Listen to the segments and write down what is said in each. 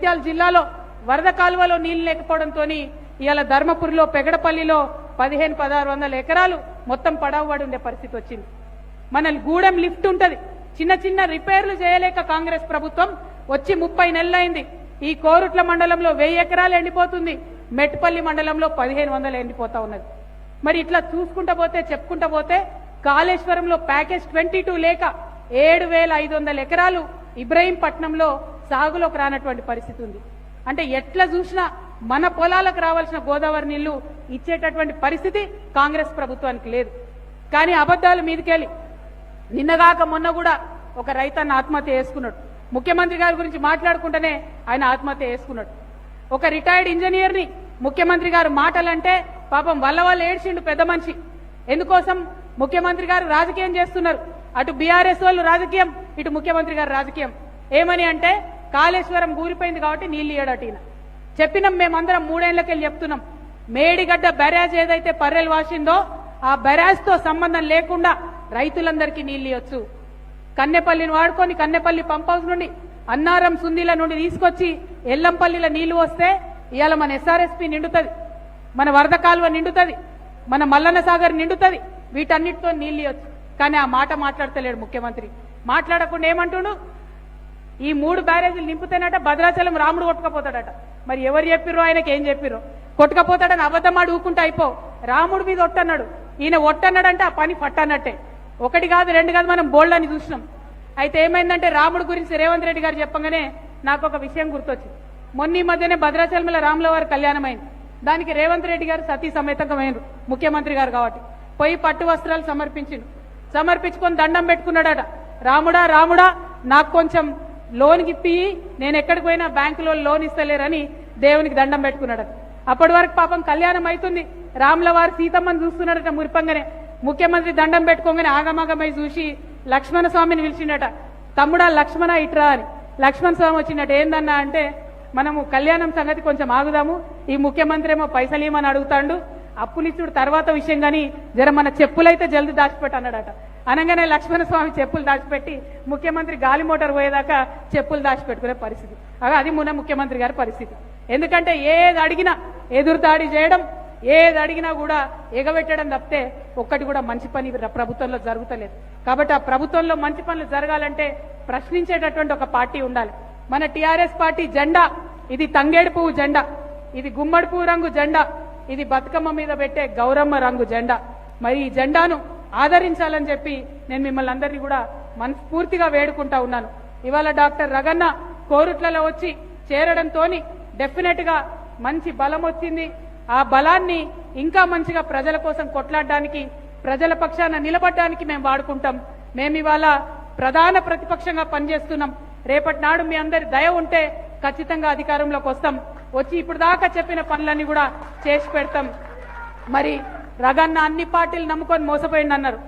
జగిత్యాల జిల్లాలో వరద కాలువలో నీళ్లు లేకపోవడంతో ఇవాళ ధర్మపురిలో పెగడపల్లిలో 1500-1600 ఎకరాలు మొత్తం పడవబడి ఉండే పరిస్థితి వచ్చింది. మన గూడెం లిఫ్ట్ ఉంటది, చిన్న చిన్న రిపేర్లు చేయలేక కాంగ్రెస్ ప్రభుత్వం వచ్చి 30 నెలలైంది. ఈ కోరుట్ల మండలంలో 1000 ఎకరాలు ఎండిపోతుంది, మెట్పల్లి మండలంలో 1500 ఎండిపోతా ఉన్నది. మరి ఇట్లా చూసుకుంటా పోతే చెప్పుకుంటా పోతే కాళేశ్వరంలో ప్యాకేజ్ 22 లేక 7500 ఎకరాలు ఇబ్రహీంపట్నంలో సాగులోకి రానటువంటి పరిస్థితి ఉంది. అంటే ఎట్లా చూసినా మన పొలాలకు రావాల్సిన గోదావరి నీళ్లు ఇచ్చేటటువంటి పరిస్థితి కాంగ్రెస్ ప్రభుత్వానికి లేదు. కానీ అబద్దాలు మీదకెళ్ళి నిన్నగాక మొన్న కూడా ఒక రైతన్న ఆత్మహత్య చేసుకున్నాడు. ముఖ్యమంత్రి గారి గురించి మాట్లాడుకుంటేనే ఆయన ఆత్మహత్య చేసుకున్నాడు. ఒక రిటైర్డ్ ఇంజనీర్ని ముఖ్యమంత్రి గారు మాటలంటే పాపం వల్ల ఏడ్చిండు పెద్ద మనిషి. ఎందుకోసం? ముఖ్యమంత్రి గారు రాజకీయం చేస్తున్నారు. అటు బీఆర్ఎస్ వాళ్ళు రాజకీయం, ఇటు ముఖ్యమంత్రి గారు రాజకీయం. ఏమని అంటే కాళేశ్వరం ఊరిపోయింది కాబట్టి నీళ్లు ఇయ్యడట. ఈయన చెప్పినాం, మేమందరం 3 ఏళ్లకెళ్ళి చెప్తున్నాం, మేడిగడ్డ బ్యారేజ్ ఏదైతే పర్రెలు వాసిందో ఆ బ్యారేజ్ తో సంబంధం లేకుండా రైతులందరికీ నీళ్లు ఇవ్వచ్చు. కన్నెపల్లిని వాడుకొని కన్నెపల్లి పంప్ హౌస్ నుండి అన్నారం సుందీల నుండి తీసుకొచ్చి ఎల్లంపల్లిలో నీళ్లు వస్తే ఇవాళ మన ఎస్ఆర్ఎస్పీ నిండుతుంది, మన వరద కాలువ నిండుతుంది, మన మల్లన్న సాగర్ నిండుతుంది. వీటన్నిటితో నీళ్లు ఇవ్వచ్చు. కానీ ఆ మాట మాట్లాడతలేడు ముఖ్యమంత్రి. మాట్లాడకుండా ఏమంటుడు? ఈ 3 బ్యారేజీలు నింపుతేనట భద్రాచలం రాముడు కొట్టుకపోతాడట. మరి ఎవరు చెప్పిర్రో, ఆయనకి ఏం చెప్పిర్రో? కొట్టుకపోతాడని అబద్ధమాడు ఊకుంటా అయిపో. రాముడి మీద ఒట్టన్నాడు, ఈయన ఒట్టన్నాడంటే ఆ పని పట్టన్నట్టే. 1 కాదు 2 కాదు, మనం బోల్డ్ అని చూసినాం. అయితే ఏమైందంటే రాముడి గురించి రేవంత్ రెడ్డి గారు చెప్పగానే నాకు ఒక విషయం గుర్తొచ్చింది. మొన్న ఈ మధ్యనే భద్రాచలంలో రాముల వారి కళ్యాణం అయింది. దానికి రేవంత్ రెడ్డి గారు సతీ సమేతంగా అయినరు, ముఖ్యమంత్రి గారు కాబట్టి. పోయి పట్టు వస్త్రాలు సమర్పించుకొని దండం పెట్టుకున్నాడట. రాముడా రాముడా నాకు కొంచెం లోన్ గిప్పి, నేను ఎక్కడికి పోయినా బ్యాంకులో లోన్ ఇస్తలేరని దేవునికి దండం పెట్టుకున్నాడట. అప్పటి వరకు పాపం కళ్యాణం అవుతుంది, రాముల వారు సీతమ్మని చూస్తున్నాడట మురిపంగానే. ముఖ్యమంత్రి దండం పెట్టుకోగానే ఆగమాగమై చూసి లక్ష్మణ స్వామిని పిలిచిండట. తమ్ముడా లక్ష్మణ ఇట్రా అని. లక్ష్మణ స్వామి వచ్చిండట. ఏందన్నా అంటే, మనము కళ్యాణం సంగతి కొంచెం ఆగుదాము, ఈ ముఖ్యమంత్రి ఏమో పైసలు ఇవ్వమని అడుగుతాడు, అప్పులిచ్చుడు తర్వాత విషయం, కానీ జర మన చెప్పులైతే జల్దీ దాచిపెట్టి అన్నాడట. అనగానే లక్ష్మణ స్వామి చెప్పులు దాచిపెట్టి ముఖ్యమంత్రి గాలి మోటార్ పోయేదాకా చెప్పులు దాచిపెట్టుకునే పరిస్థితి. అది మన ముఖ్యమంత్రి గారి పరిస్థితి. ఎందుకంటే ఏది అడిగినా ఎదురుదాడి చేయడం, ఏది అడిగినా కూడా ఎగబెట్టడం తప్పితే ఒక్కటి కూడా మంచి పని ప్రభుత్వంలో జరుగుతలేదు. కాబట్టి ఆ ప్రభుత్వంలో మంచి పనులు జరగాలంటే ప్రశ్నించేటటువంటి ఒక పార్టీ ఉండాలి. మన టీఆర్ఎస్ పార్టీ జెండా ఇది తంగేడు పువ్వు జెండా, ఇది గుమ్మడి పువ్వు రంగు జెండా, ఇది బతుకమ్మ మీద పెట్టే గౌరమ్మ రంగు జెండా. మరి ఈ జెండాను ఆదరించాలని చెప్పి నేను మిమ్మల్ని అందరినీ కూడా మనస్ఫూర్తిగా వేడుకుంటా ఉన్నాను. ఇవాళ డాక్టర్ రగన్న కోరుట్లలో వచ్చి చేరడంతో డెఫినెట్ గా మంచి బలం వచ్చింది. ఆ బలాన్ని ఇంకా మంచిగా ప్రజల కోసం కొట్లాడడానికి, ప్రజల పక్షాన నిలబడడానికి మేము వాడుకుంటాం. మేము ఇవాళ ప్రధాన ప్రతిపక్షంగా పనిచేస్తున్నాం. రేపటి నాడు మీ అందరి దయ ఉంటే ఖచ్చితంగా అధికారంలోకి వస్తాం. వచ్చి ఇప్పుడు దాకా చెప్పిన పనులన్నీ కూడా చేసి పెడతాం. మరి రగన్న అన్ని పార్టీలు నమ్ముకొని మోసపోయింది అన్నారు.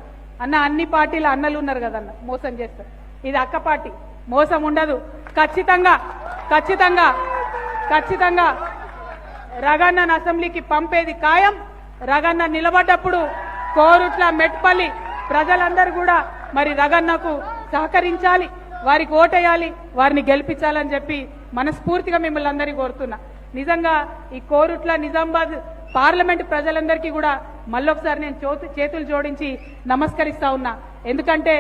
అన్న అన్ని పార్టీలు అన్నలు ఉన్నారు కదన్న, మోసం చేస్తారు. ఇది అక్క పార్టీ, మోసం ఉండదు. ఖచ్చితంగా ఖచ్చితంగా ఖచ్చితంగా రగన్నను అసెంబ్లీకి పంపేది ఖాయం. రగన్న నిలబడ్డప్పుడు కోరుట్ల మెట్పల్లి ప్రజలందరూ కూడా మరి రగన్నకు సహకరించాలి, వారికి ఓటేయాలి, వారిని గెలిపించాలని చెప్పి మనస్ఫూర్తిగా మిమ్మల్ని అందరినీ కోరుతున్నా. నిజంగా ఈ కోరుట్ల నిజామాబాద్ పార్లమెంట్ ప్రజలందరికీ కూడా మళ్ళొకసారి నేను చేతులు జోడించి నమస్కరిస్తా ఉన్నా. ఎందుకంటే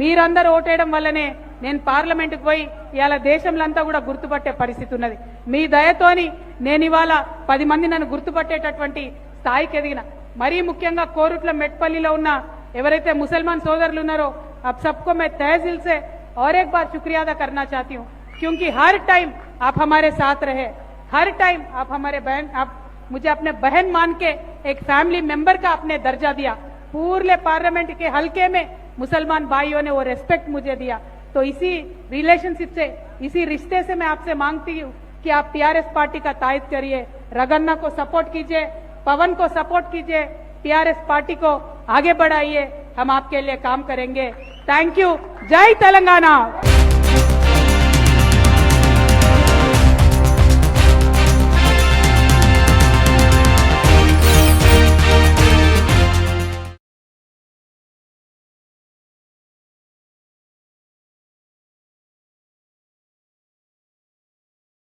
మీరందరూ ఓటేయడం వల్లనే నేను పార్లమెంటుకు పోయి ఇవాళ దేశంలో అంతా కూడా గుర్తుపట్టే పరిస్థితి ఉన్నది. మీ దయతోని నేను ఇవాళ 10 మంది నన్ను గుర్తుపట్టేటటువంటి స్థాయికి ఎదిగిన. మరీ ముఖ్యంగా కోరుట్ల మెట్పల్లిలో ఉన్న ఎవరైతే ముసల్మాన్ సోదరులు ఉన్నారో अब सबको मैं तहे दिल से और एक बार शुक्रिया अदा करना चाहती हूँ, क्योंकि हर टाइम आप हमारे साथ रहे, हर टाइम आप हमारे बहन, आप मुझे अपने बहन मान के एक फैमिली मेंबर का आपने दर्जा दिया. पूरे पार्लियामेंट के हल्के में मुसलमान भाइयों ने वो रेस्पेक्ट मुझे दिया. तो इसी रिलेशनशिप से, इसी रिश्ते से मैं आपसे मांगती हूँ कि आप टीआरएस पार्टी का तायद करिए, रगन्ना को सपोर्ट कीजिए, पवन को सपोर्ट कीजिए, टीआरएस पार्टी को आगे बढ़ाइए. हम आपके लिए काम करेंगे. Thank you. जय तेलंगाना.